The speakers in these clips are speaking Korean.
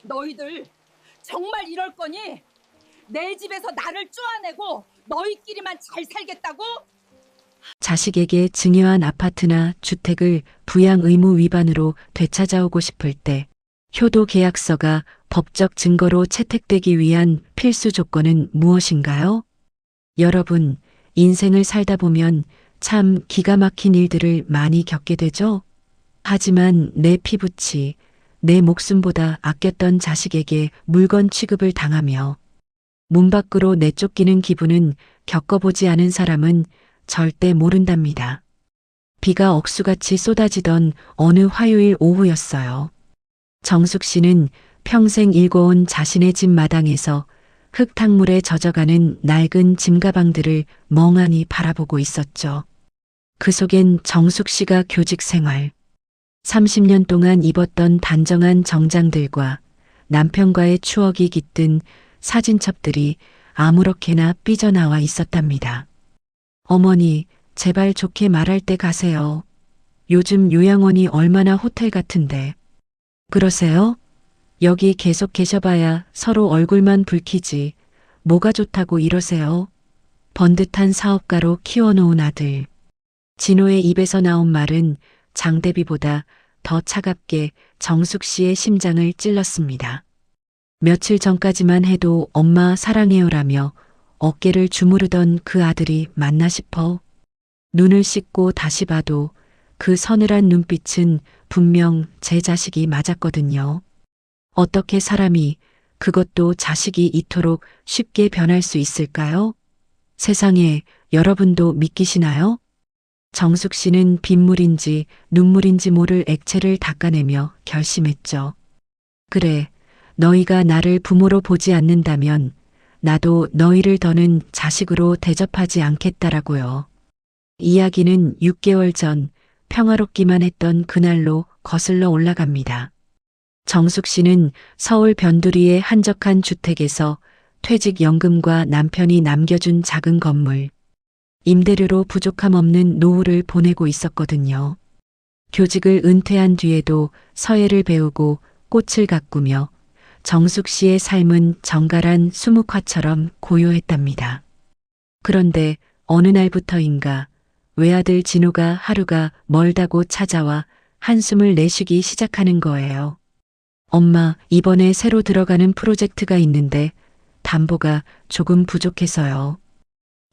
너희들 정말 이럴 거니? 내 집에서 나를 쪼아내고 너희끼리만 잘 살겠다고? 자식에게 증여한 아파트나 주택을 부양 의무 위반으로 되찾아오고 싶을 때 효도 계약서가 법적 증거로 채택되기 위한 필수 조건은 무엇인가요? 여러분, 인생을 살다 보면 참 기가 막힌 일들을 많이 겪게 되죠? 하지만 내 피부치, 내 목숨보다 아꼈던 자식에게 물건 취급을 당하며 문 밖으로 내쫓기는 기분은 겪어보지 않은 사람은 절대 모른답니다. 비가 억수같이 쏟아지던 어느 화요일 오후였어요. 정숙 씨는 평생 일궈온 자신의 집 마당에서 흙탕물에 젖어가는 낡은 짐가방들을 멍하니 바라보고 있었죠. 그 속엔 정숙 씨가 교직 생활, 30년 동안 입었던 단정한 정장들과 남편과의 추억이 깃든 사진첩들이 아무렇게나 삐져나와 있었답니다. 어머니, 제발 좋게 말할 때 가세요. 요즘 요양원이 얼마나 호텔 같은데. 그러세요? 여기 계속 계셔봐야 서로 얼굴만 붉히지. 뭐가 좋다고 이러세요? 번듯한 사업가로 키워놓은 아들. 진호의 입에서 나온 말은 장대비보다 더 차갑게 정숙 씨의 심장을 찔렀습니다. 며칠 전까지만 해도 엄마 사랑해요라며 어깨를 주무르던 그 아들이 맞나 싶어 눈을 씻고 다시 봐도 그 서늘한 눈빛은 분명 제 자식이 맞았거든요. 어떻게 사람이, 그것도 자식이 이토록 쉽게 변할 수 있을까요? 세상에, 여러분도 믿기시나요? 정숙 씨는 빗물인지 눈물인지 모를 액체를 닦아내며 결심했죠. 그래, 너희가 나를 부모로 보지 않는다면 나도 너희를 더는 자식으로 대접하지 않겠다라고요. 이야기는 6개월 전 평화롭기만 했던 그날로 거슬러 올라갑니다. 정숙 씨는 서울 변두리의 한적한 주택에서 퇴직연금과 남편이 남겨준 작은 건물, 임대료로 부족함 없는 노후를 보내고 있었거든요. 교직을 은퇴한 뒤에도 서예를 배우고 꽃을 가꾸며 정숙 씨의 삶은 정갈한 수묵화처럼 고요했답니다. 그런데 어느 날부터인가 외아들 진호가 하루가 멀다고 찾아와 한숨을 내쉬기 시작하는 거예요. 엄마, 이번에 새로 들어가는 프로젝트가 있는데 담보가 조금 부족해서요.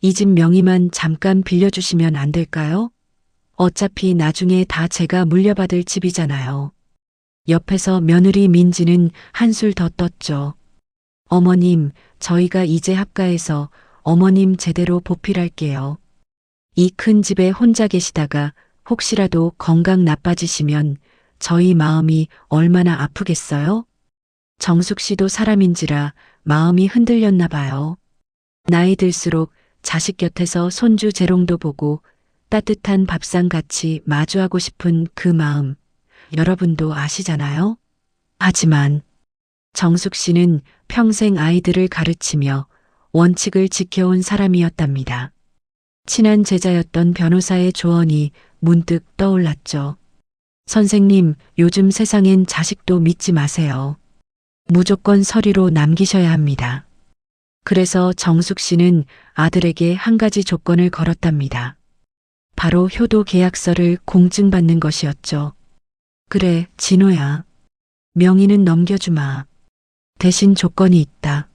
이 집 명의만 잠깐 빌려주시면 안 될까요? 어차피 나중에 다 제가 물려받을 집이잖아요. 옆에서 며느리 민지는 한술 더 떴죠. 어머님, 저희가 이제 합가해서 어머님 제대로 보필할게요. 이 큰 집에 혼자 계시다가 혹시라도 건강 나빠지시면 저희 마음이 얼마나 아프겠어요? 정숙 씨도 사람인지라 마음이 흔들렸나 봐요. 나이 들수록 자식 곁에서 손주 재롱도 보고 따뜻한 밥상 같이 마주하고 싶은 그 마음, 여러분도 아시잖아요? 하지만 정숙 씨는 평생 아이들을 가르치며 원칙을 지켜온 사람이었답니다. 친한 제자였던 변호사의 조언이 문득 떠올랐죠. 선생님, 요즘 세상엔 자식도 믿지 마세요. 무조건 서류로 남기셔야 합니다. 그래서 정숙 씨는 아들에게 한 가지 조건을 걸었답니다. 바로 효도 계약서를 공증받는 것이었죠. 그래, 진호야. 명의는 넘겨주마. 대신 조건이 있다.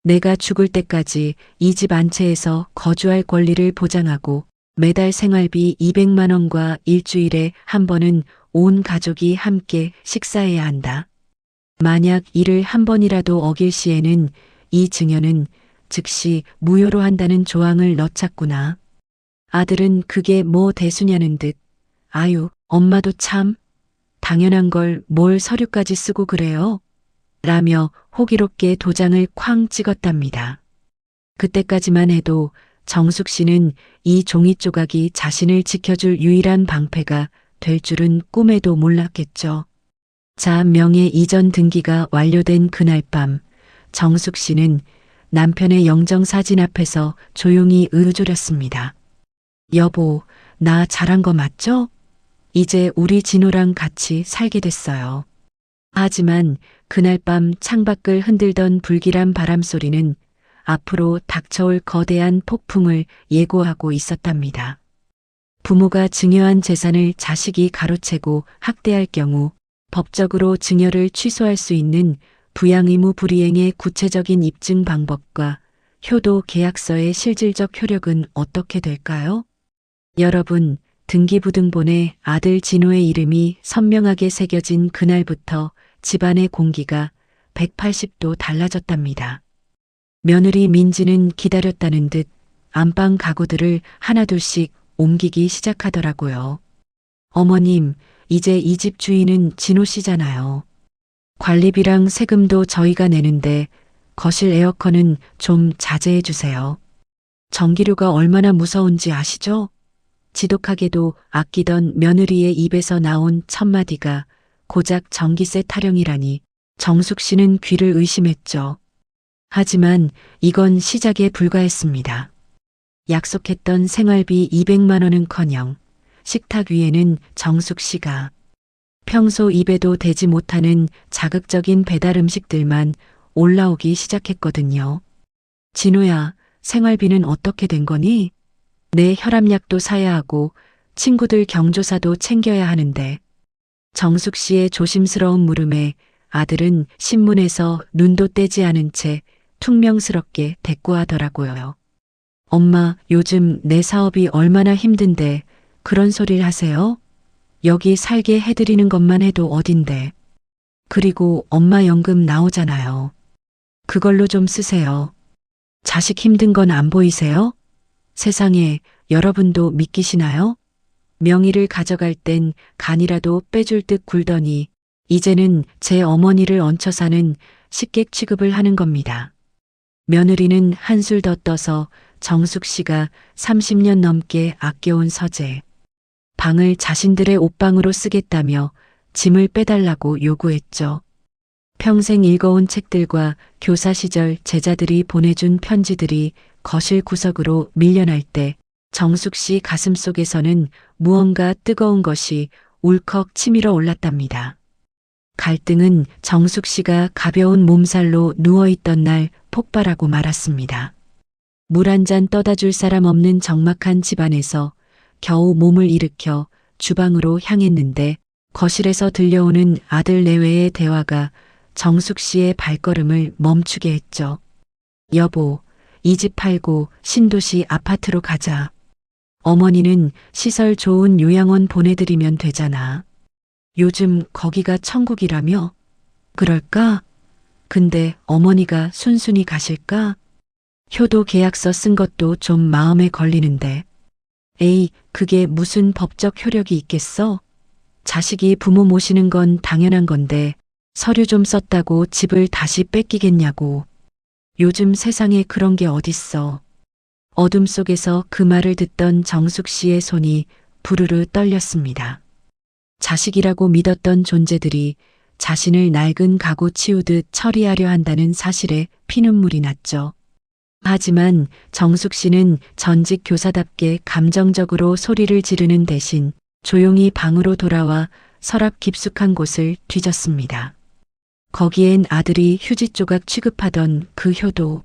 내가 죽을 때까지 이 집 한 채에서 거주할 권리를 보장하고 매달 생활비 200만 원과 일주일에 한 번은 온 가족이 함께 식사해야 한다. 만약 이를 한 번이라도 어길 시에는 이 증여는 즉시 무효로 한다는 조항을 넣자꾸나. 아들은 그게 뭐 대수냐는 듯, 아유, 엄마도 참 당연한 걸 뭘 서류까지 쓰고 그래요? 라며 호기롭게 도장을 쾅 찍었답니다. 그때까지만 해도 정숙 씨는 이 종이 조각이 자신을 지켜줄 유일한 방패가 될 줄은 꿈에도 몰랐겠죠. 자, 명예 이전 등기가 완료된 그날 밤, 정숙 씨는 남편의 영정사진 앞에서 조용히 의조렸습니다. 여보, 나 잘한 거 맞죠? 이제 우리 진호랑 같이 살게 됐어요. 하지만 그날 밤 창밖을 흔들던 불길한 바람소리는 앞으로 닥쳐올 거대한 폭풍을 예고하고 있었답니다. 부모가 증여한 재산을 자식이 가로채고 학대할 경우 법적으로 증여를 취소할 수 있는 부양의무 불이행의 구체적인 입증 방법과 효도 계약서의 실질적 효력은 어떻게 될까요? 여러분, 등기부등본에 아들 진호의 이름이 선명하게 새겨진 그날부터 집안의 공기가 180도 달라졌답니다. 며느리 민지는 기다렸다는 듯 안방 가구들을 하나둘씩 옮기기 시작하더라고요. 어머님, 이제 이 집 주인은 진호 씨잖아요. 관리비랑 세금도 저희가 내는데 거실 에어컨은 좀 자제해 주세요. 전기료가 얼마나 무서운지 아시죠? 지독하게도 아끼던 며느리의 입에서 나온 첫마디가 고작 전기세 타령이라니 정숙 씨는 귀를 의심했죠. 하지만 이건 시작에 불과했습니다. 약속했던 생활비 200만 원은커녕 식탁 위에는 정숙 씨가 평소 입에도 대지 못하는 자극적인 배달 음식들만 올라오기 시작했거든요. 진호야, 생활비는 어떻게 된 거니? 내 혈압약도 사야 하고 친구들 경조사도 챙겨야 하는데. 정숙 씨의 조심스러운 물음에 아들은 신문에서 눈도 떼지 않은 채 퉁명스럽게 대꾸하더라고요. 엄마, 요즘 내 사업이 얼마나 힘든데 그런 소리를 하세요? 여기 살게 해드리는 것만 해도 어딘데. 그리고 엄마 연금 나오잖아요. 그걸로 좀 쓰세요. 자식 힘든 건 안 보이세요? 세상에, 여러분도 믿기시나요? 명의를 가져갈 땐 간이라도 빼줄 듯 굴더니 이제는 제 어머니를 얹혀 사는 식객 취급을 하는 겁니다. 며느리는 한술 더 떠서 정숙 씨가 30년 넘게 아껴온 서재, 방을 자신들의 옷방으로 쓰겠다며 짐을 빼달라고 요구했죠. 평생 읽어온 책들과 교사 시절 제자들이 보내준 편지들이 거실 구석으로 밀려날 때 정숙 씨 가슴 속에서는 무언가 뜨거운 것이 울컥 치밀어 올랐답니다. 갈등은 정숙 씨가 가벼운 몸살로 누워있던 날 폭발하고 말았습니다. 물 한 잔 떠다 줄 사람 없는 적막한 집안에서 겨우 몸을 일으켜 주방으로 향했는데 거실에서 들려오는 아들 내외의 대화가 정숙 씨의 발걸음을 멈추게 했죠. 여보, 이 집 팔고 신도시 아파트로 가자. 어머니는 시설 좋은 요양원 보내드리면 되잖아. 요즘 거기가 천국이라며? 그럴까? 근데 어머니가 순순히 가실까? 효도 계약서 쓴 것도 좀 마음에 걸리는데. 에이, 그게 무슨 법적 효력이 있겠어? 자식이 부모 모시는 건 당연한 건데 서류 좀 썼다고 집을 다시 뺏기겠냐고. 요즘 세상에 그런 게 어딨어. 어둠 속에서 그 말을 듣던 정숙 씨의 손이 부르르 떨렸습니다. 자식이라고 믿었던 존재들이 자신을 낡은 가구 치우듯 처리하려 한다는 사실에 피눈물이 났죠. 하지만 정숙 씨는 전직 교사답게 감정적으로 소리를 지르는 대신 조용히 방으로 돌아와 서랍 깊숙한 곳을 뒤졌습니다. 거기엔 아들이 휴지 조각 취급하던 그 효도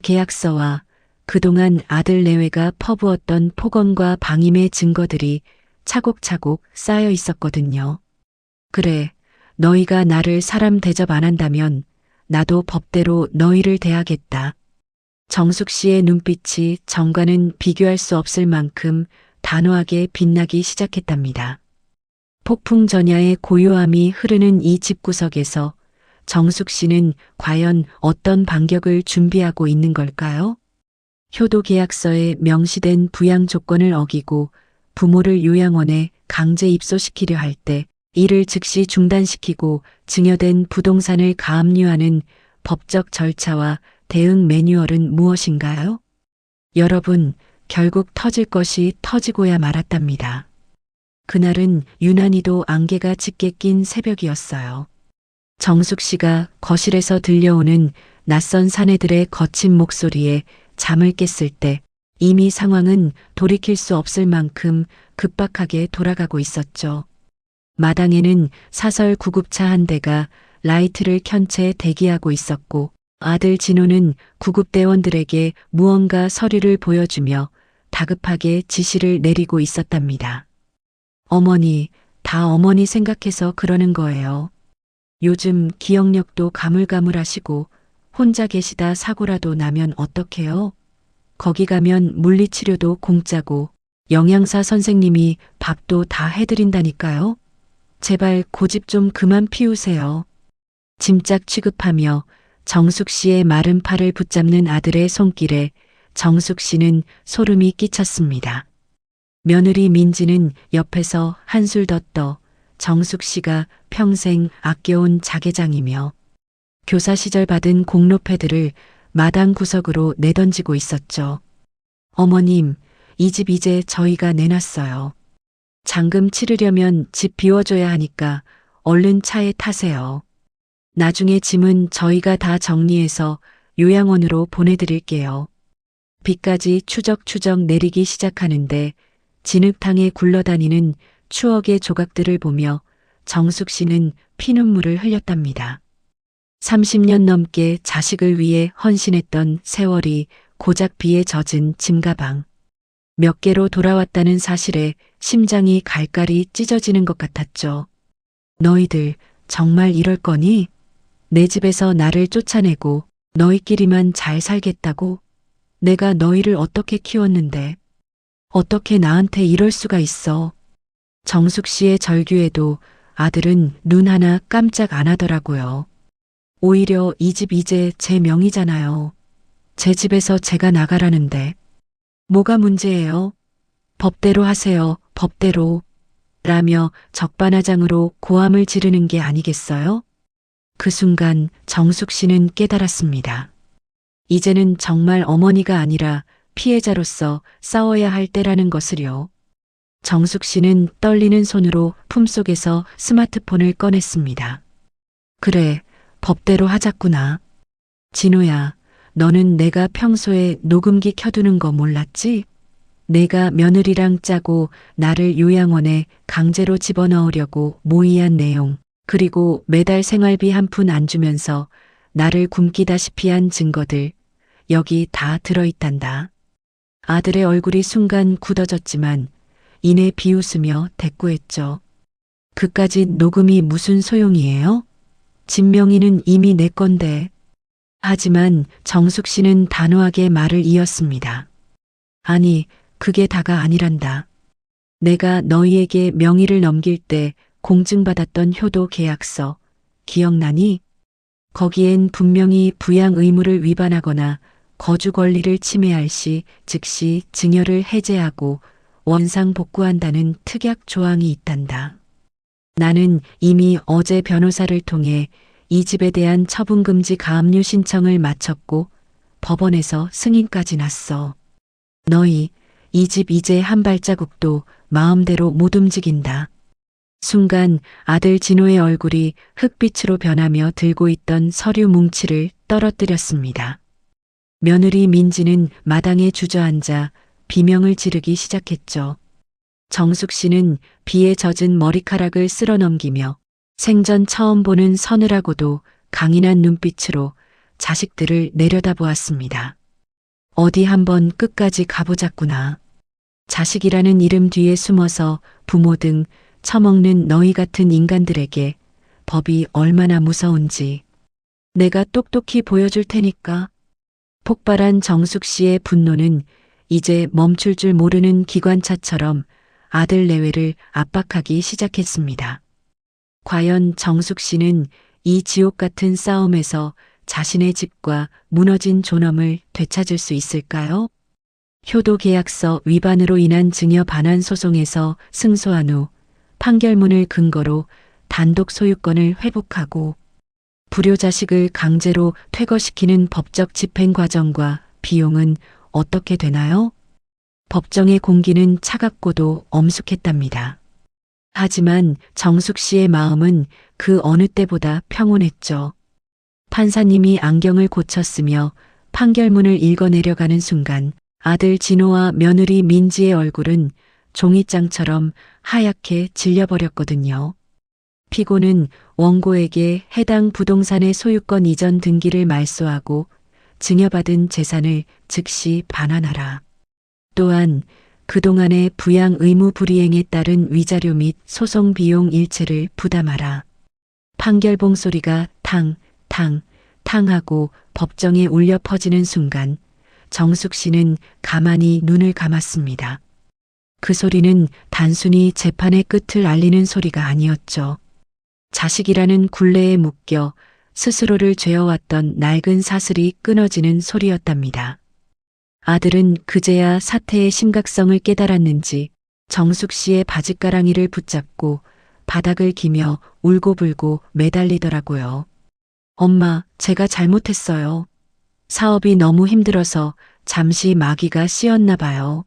계약서와 그동안 아들 내외가 퍼부었던 폭언과 방임의 증거들이 차곡차곡 쌓여 있었거든요. 그래, 너희가 나를 사람 대접 안 한다면 나도 법대로 너희를 대하겠다. 정숙 씨의 눈빛이 전과는 비교할 수 없을 만큼 단호하게 빛나기 시작했답니다. 폭풍 전야의 고요함이 흐르는 이 집구석에서 정숙 씨는 과연 어떤 반격을 준비하고 있는 걸까요? 효도 계약서에 명시된 부양 조건을 어기고 부모를 요양원에 강제 입소시키려 할 때 이를 즉시 중단시키고 증여된 부동산을 가압류하는 법적 절차와 대응 매뉴얼은 무엇인가요? 여러분, 결국 터질 것이 터지고야 말았답니다. 그날은 유난히도 안개가 짙게 낀 새벽이었어요. 정숙 씨가 거실에서 들려오는 낯선 사내들의 거친 목소리에 잠을 깼을 때 이미 상황은 돌이킬 수 없을 만큼 급박하게 돌아가고 있었죠. 마당에는 사설 구급차 한 대가 라이트를 켠 채 대기하고 있었고 아들 진호는 구급대원들에게 무언가 서류를 보여주며 다급하게 지시를 내리고 있었답니다. 어머니, 다 어머니 생각해서 그러는 거예요. 요즘 기억력도 가물가물하시고 혼자 계시다 사고라도 나면 어떡해요? 거기 가면 물리치료도 공짜고 영양사 선생님이 밥도 다 해드린다니까요. 제발 고집 좀 그만 피우세요. 짐짝 취급하며 정숙 씨의 마른 팔을 붙잡는 아들의 손길에 정숙 씨는 소름이 끼쳤습니다. 며느리 민지는 옆에서 한술 더 떠 정숙 씨가 평생 아껴온 자개장이며 교사 시절 받은 공로패들을 마당 구석으로 내던지고 있었죠. 어머님, 이 집 이제 저희가 내놨어요. 잔금 치르려면 집 비워줘야 하니까 얼른 차에 타세요. 나중에 짐은 저희가 다 정리해서 요양원으로 보내드릴게요. 비까지 추적추적 내리기 시작하는데 진흙탕에 굴러다니는 추억의 조각들을 보며 정숙 씨는 피눈물을 흘렸답니다. 30년 넘게 자식을 위해 헌신했던 세월이 고작 비에 젖은 짐가방. 몇 개로 돌아왔다는 사실에 심장이 갈갈이 찢어지는 것 같았죠. 너희들 정말 이럴 거니? 내 집에서 나를 쫓아내고 너희끼리만 잘 살겠다고? 내가 너희를 어떻게 키웠는데? 어떻게 나한테 이럴 수가 있어? 정숙 씨의 절규에도 아들은 눈 하나 깜짝 안 하더라고요. 오히려 이 집 이제 제 명의잖아요. 제 집에서 제가 나가라는데. 뭐가 문제예요? 법대로 하세요, 법대로. 라며 적반하장으로 고함을 지르는 게 아니겠어요? 그 순간 정숙 씨는 깨달았습니다. 이제는 정말 어머니가 아니라 피해자로서 싸워야 할 때라는 것을요. 정숙 씨는 떨리는 손으로 품속에서 스마트폰을 꺼냈습니다. 그래, 법대로 하자꾸나. 진호야, 너는 내가 평소에 녹음기 켜두는 거 몰랐지? 내가 며느리랑 짜고 나를 요양원에 강제로 집어넣으려고 모의한 내용, 그리고 매달 생활비 한 푼 안 주면서 나를 굶기다시피 한 증거들, 여기 다 들어있단다. 아들의 얼굴이 순간 굳어졌지만 이내 비웃으며 대꾸했죠. 그까짓 녹음이 무슨 소용이에요? 진명이는 이미 내 건데. 하지만 정숙 씨는 단호하게 말을 이었습니다. 아니, 그게 다가 아니란다. 내가 너희에게 명의를 넘길 때 공증받았던 효도 계약서, 기억나니? 거기엔 분명히 부양 의무를 위반하거나 거주 권리를 침해할 시 즉시 증여를 해제하고 원상 복구한다는 특약 조항이 있단다. 나는 이미 어제 변호사를 통해 이 집에 대한 처분금지 가압류 신청을 마쳤고 법원에서 승인까지 났어. 너희 이 집 이제 한 발자국도 마음대로 못 움직인다. 순간 아들 진호의 얼굴이 흑빛으로 변하며 들고 있던 서류 뭉치를 떨어뜨렸습니다. 며느리 민지는 마당에 주저앉아 비명을 지르기 시작했죠. 정숙 씨는 비에 젖은 머리카락을 쓸어넘기며 생전 처음 보는 서늘하고도 강인한 눈빛으로 자식들을 내려다보았습니다. 어디 한번 끝까지 가보자꾸나. 자식이라는 이름 뒤에 숨어서 부모 등 처먹는 너희 같은 인간들에게 법이 얼마나 무서운지 내가 똑똑히 보여줄 테니까. 폭발한 정숙 씨의 분노는 이제 멈출 줄 모르는 기관차처럼 아들 내외를 압박하기 시작했습니다. 과연 정숙 씨는 이 지옥 같은 싸움에서 자신의 집과 무너진 존엄을 되찾을 수 있을까요? 효도 계약서 위반으로 인한 증여 반환 소송에서 승소한 후 판결문을 근거로 단독 소유권을 회복하고 불효자식을 강제로 퇴거시키는 법적 집행 과정과 비용은 어떻게 되나요? 법정의 공기는 차갑고도 엄숙했답니다. 하지만 정숙 씨의 마음은 그 어느 때보다 평온했죠. 판사님이 안경을 고쳤으며 판결문을 읽어내려가는 순간 아들 진호와 며느리 민지의 얼굴은 종이장처럼 하얗게 질려버렸거든요. 피고는 원고에게 해당 부동산의 소유권 이전 등기를 말소하고 증여받은 재산을 즉시 반환하라. 또한 그동안의 부양 의무 불이행에 따른 위자료 및 소송 비용 일체를 부담하라. 판결봉 소리가 탕, 탕, 탕하고 법정에 울려 퍼지는 순간 정숙 씨는 가만히 눈을 감았습니다. 그 소리는 단순히 재판의 끝을 알리는 소리가 아니었죠. 자식이라는 굴레에 묶여 스스로를 죄어왔던 낡은 사슬이 끊어지는 소리였답니다. 아들은 그제야 사태의 심각성을 깨달았는지 정숙 씨의 바짓가랑이를 붙잡고 바닥을 기며 울고불고 매달리더라고요. 엄마, 제가 잘못했어요. 사업이 너무 힘들어서 잠시 마귀가 씌었나 봐요.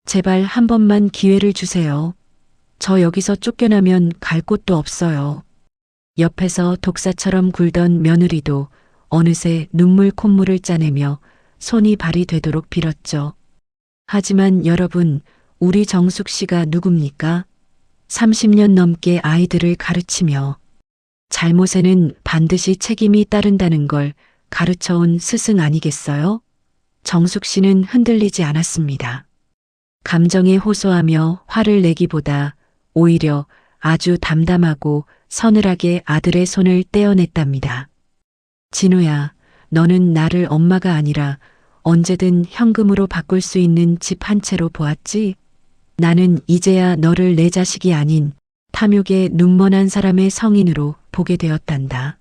제발 한 번만 기회를 주세요. 저 여기서 쫓겨나면 갈 곳도 없어요. 옆에서 독사처럼 굴던 며느리도 어느새 눈물 콧물을 짜내며 손이 발이 되도록 빌었죠. 하지만 여러분, 우리 정숙 씨가 누굽니까? 30년 넘게 아이들을 가르치며 잘못에는 반드시 책임이 따른다는 걸 가르쳐온 스승 아니겠어요? 정숙 씨는 흔들리지 않았습니다. 감정에 호소하며 화를 내기보다 오히려 아주 담담하고 서늘하게 아들의 손을 떼어냈답니다. 진우야, 너는 나를 엄마가 아니라 언제든 현금으로 바꿀 수 있는 집 한 채로 보았지? 나는 이제야 너를 내 자식이 아닌 탐욕에 눈먼한 사람의 성인으로 보게 되었단다.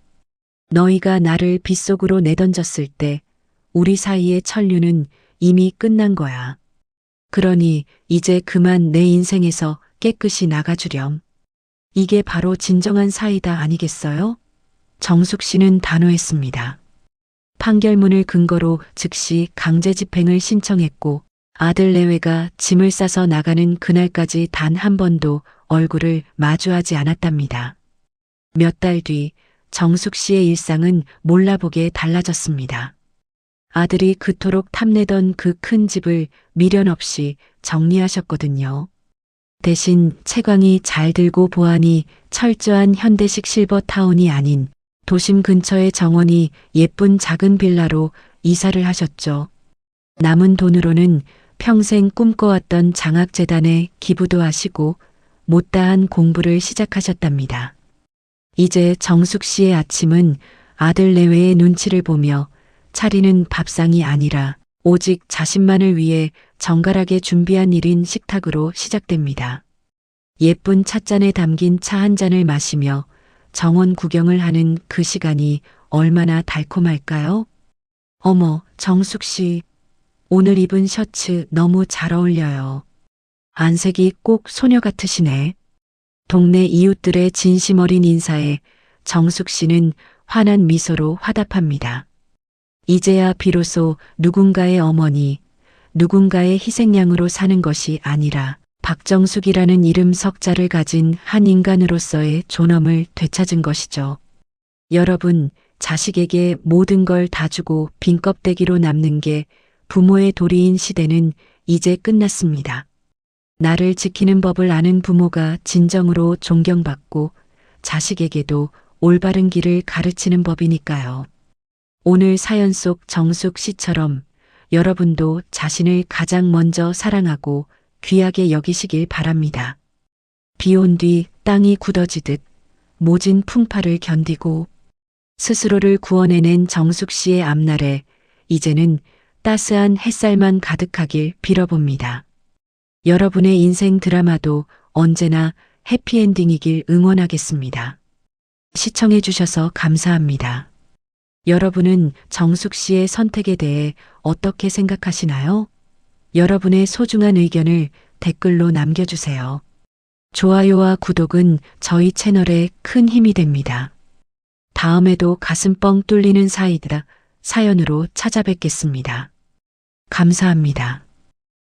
너희가 나를 빗속으로 내던졌을 때 우리 사이의 천류는 이미 끝난 거야. 그러니 이제 그만 내 인생에서 깨끗이 나가주렴. 이게 바로 진정한 사이다 아니겠어요? 정숙 씨는 단호했습니다. 판결문을 근거로 즉시 강제 집행을 신청했고 아들 내외가 짐을 싸서 나가는 그날까지 단 한 번도 얼굴을 마주하지 않았답니다. 몇 달 뒤 정숙 씨의 일상은 몰라보게 달라졌습니다. 아들이 그토록 탐내던 그 큰 집을 미련 없이 정리하셨거든요. 대신 채광이 잘 들고 보안이 철저한 현대식 실버타운이 아닌 도심 근처의 정원이 예쁜 작은 빌라로 이사를 하셨죠. 남은 돈으로는 평생 꿈꿔왔던 장학재단에 기부도 하시고 못다한 공부를 시작하셨답니다. 이제 정숙 씨의 아침은 아들 내외의 눈치를 보며 차리는 밥상이 아니라 오직 자신만을 위해 정갈하게 준비한 일인 식탁으로 시작됩니다. 예쁜 찻잔에 담긴 차 한 잔을 마시며 정원 구경을 하는 그 시간이 얼마나 달콤할까요? 어머, 정숙 씨. 오늘 입은 셔츠 너무 잘 어울려요. 안색이 꼭 소녀 같으시네. 동네 이웃들의 진심 어린 인사에 정숙 씨는 환한 미소로 화답합니다. 이제야 비로소 누군가의 어머니, 누군가의 희생양으로 사는 것이 아니라 박정숙이라는 이름 석자를 가진 한 인간으로서의 존엄을 되찾은 것이죠. 여러분, 자식에게 모든 걸 다 주고 빈 껍데기로 남는 게 부모의 도리인 시대는 이제 끝났습니다. 나를 지키는 법을 아는 부모가 진정으로 존경받고 자식에게도 올바른 길을 가르치는 법이니까요. 오늘 사연 속 정숙 씨처럼 여러분도 자신을 가장 먼저 사랑하고 귀하게 여기시길 바랍니다. 비 온 뒤 땅이 굳어지듯 모진 풍파를 견디고 스스로를 구원해낸 정숙 씨의 앞날에 이제는 따스한 햇살만 가득하길 빌어봅니다. 여러분의 인생 드라마도 언제나 해피엔딩이길 응원하겠습니다. 시청해 주셔서 감사합니다. 여러분은 정숙 씨의 선택에 대해 어떻게 생각하시나요? 여러분의 소중한 의견을 댓글로 남겨주세요. 좋아요와 구독은 저희 채널에 큰 힘이 됩니다. 다음에도 가슴 뻥 뚫리는 사연으로 찾아뵙겠습니다. 감사합니다.